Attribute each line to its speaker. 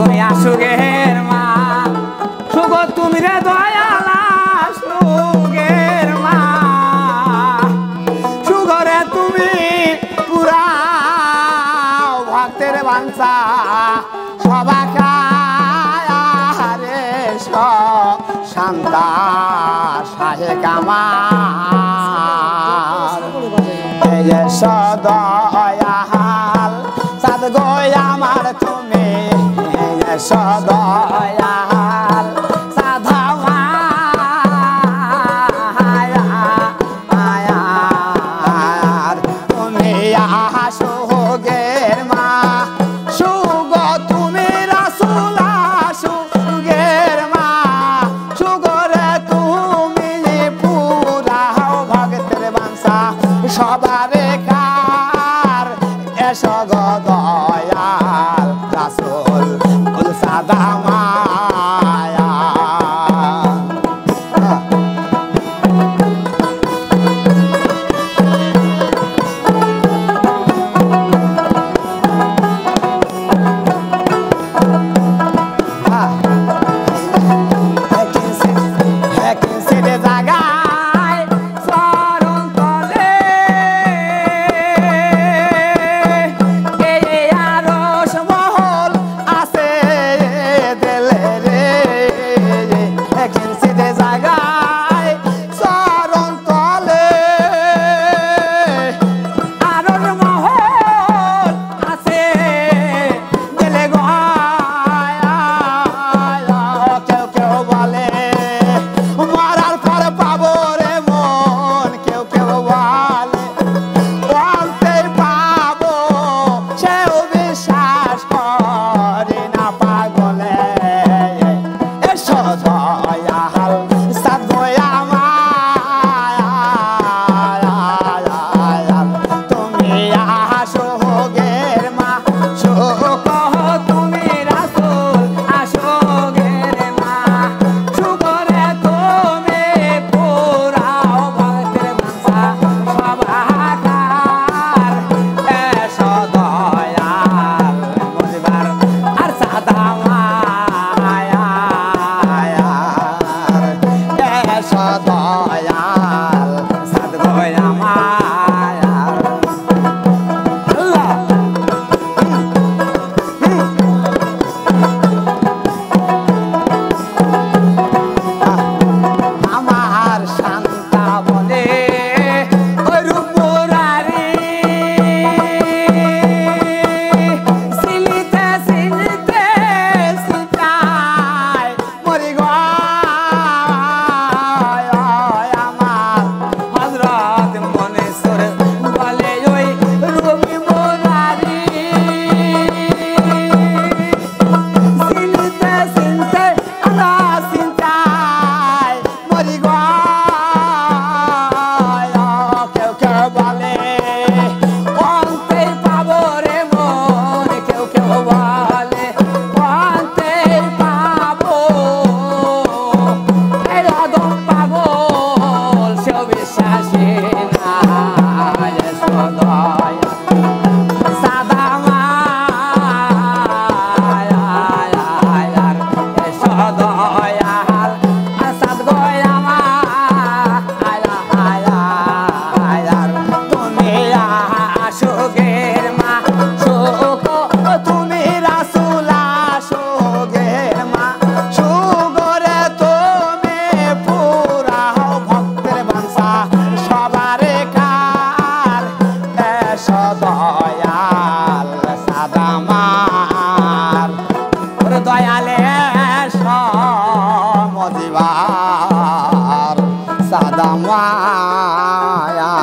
Speaker 1: গয়া সুগের মা সুগ তুমি রে দয়ালা সুগের মা সুগরে তুমি পুরা ভক্তের বাঞ্ছা সবাকারে শান্তা শাহে কামার সদয়াল সাদ গয়া আমার তুমি সদয়াল সাধা মায়ার তুমি সুগের মা সুগ তুমি রাসূল সুগের মা সুগরে তুমি পুরা ভক্তের বাঞ্ছা সবারে কার এসো গো দয়াল রাসূল সাদা মায়া
Speaker 2: মজিবার সাদা মায়া